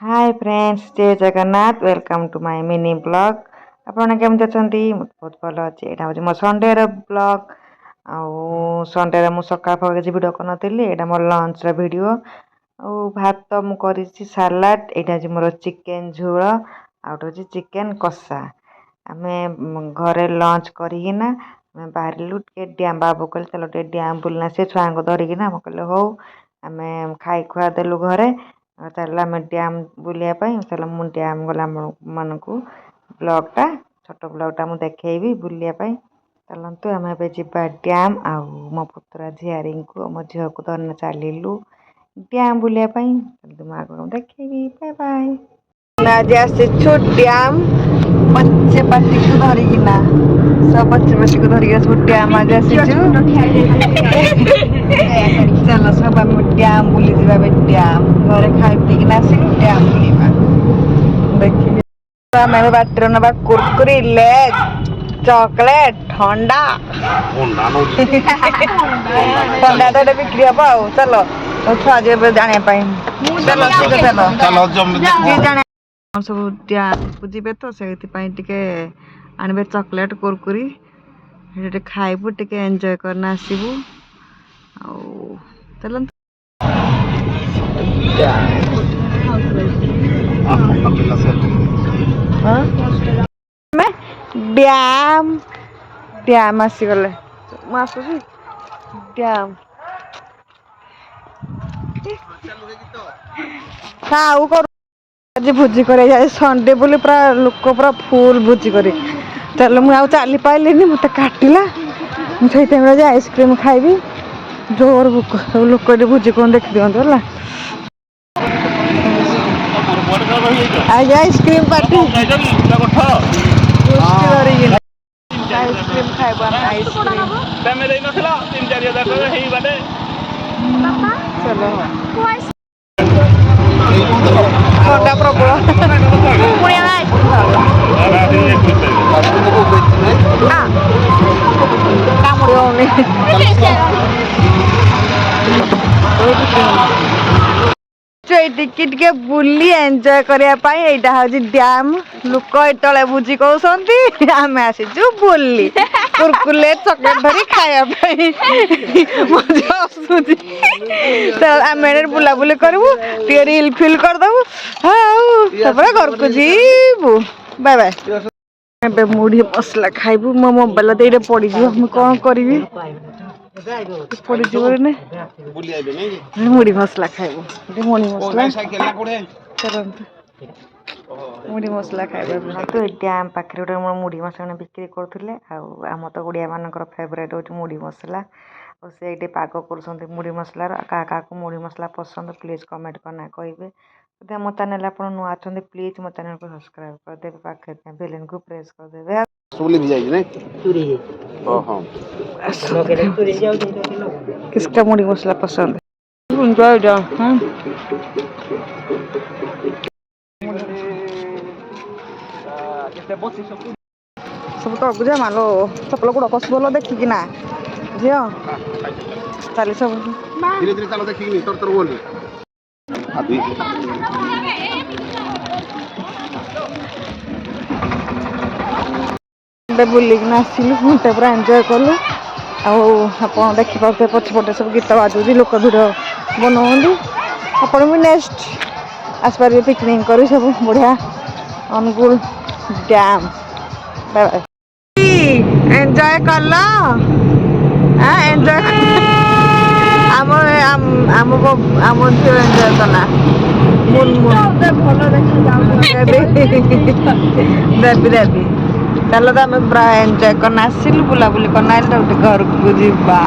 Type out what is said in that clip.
हाय friends, जय Jagannath. Welcome to my mini blog. आपने केमती अच्छा? बहुत भल अच्छे। यहाँ हूँ मो संडे ब्लॉग। आउ संडे मु सका किसी भिड कर यहाँ मोर लंच भिड भात मुझे सालाड। यहाँ मोर चिकेन झोल आउट चिकेन कषा। आम घरे लंच करना बाहर डैम बाबू कहले चलो डैम बुलना से छुआ को धरिकीना कहले हौ आम खाई खुआ देलु घरे चल आम डैम बुलायापी चल मु डैम गला मान को ब्लॉगटा छोट ब्लॉगटा मुझे देखी बुलायापी चलतु आम जा डैम आउ मो पुतुरा झियारी को मो झील को धरना चलू डैम बुलायापी तुम आगे देखी। Bye bye. आज आसीचु डैम बच्चे पार्टी को धरिकीना सब बच्चे पार्टी को धरिक सब डैम आज आसीचु। चलो सब आम डैम बुली जा डैम घरे खाई पीकिना आसिक डैम बुलवा देखिए। आम बाटर ना कुरकुरी लेज चॉकलेट ठंडा ठंडा तो बिक्री हम आ चलो छुआ जी जानापी चलो चलो सब डैम को जीवे तो से आनबे चॉकलेट कुरकुरी खाइबू टे एंजॉय करना आसबू चल डैम डैम आसीगले मुझे डैम खाऊ कर आज भोजी कर संडे बोली पूरा लोक पूरा फुल भोजी कर चल मुझे चली पाइली मत काटिला मुझे आइसक्रीम खाइबी जोर भोक सब लोक भोजी कौन देख दिखाँ है आज आइसक्रीम पार्टी आइसक्रीम खाइब चलो थंडा प्रबल टिके बुली एंजॉय करने यहाँ हूँ डैम लोक ये भोजी कहते आम आसीचु बुली कुरकुरे चॉकलेट धरी खायापी मजा आसूची आम बुलाबुली करूँ टे रिल फिल करदेबू हाँ घर को जीवु बाय बाय। मुढ़ी मसला खाइबू मो मोबाइल तो पड़ी मुझे कौन करी पड़ी मुढ़ी मसला खाइबू मुढ़ी मसला चलते मुढ़ी मसला खाइबा तो डैम पाखे गोटे मुढ़ी मसला बिक्री करुले आम तो ओडिया मानकर फेवरेट हूँ मुढ़ी मसला और से पाग कर मुढ़ी मसलार क्या मुढ़ी मसला पसंद प्लीज कमेंट करना कहे जब मो चैनल आप नुआ अच्छा प्लीज मो चैनल को सब्सक्राइब करदे पाखे बेल को प्रेस करदे किसका मुढ़ी मसला पसंद सब तो बुझे मालो चपल गुड़ कस बोल देखिकिना झी चली सब धीरे धीरे चलो देखिए तर तर बोल बुलिकिना आसिलु घंटे पूरा एंजॉय कलु आप देखिपे पछपटे सब गीत बाजू लोक भिड बनाऊँ आपण भी नेक्स्ट आसपार पिकनिक कर सब बढ़िया अनुकूल डैम एंजॉय कल एंजॉय आम आम आम झील एंजॉय कला देवी देवी चलो तो आम पूरा एंजॉय करना आसिलु बुलाबुली करना घर को जीवा।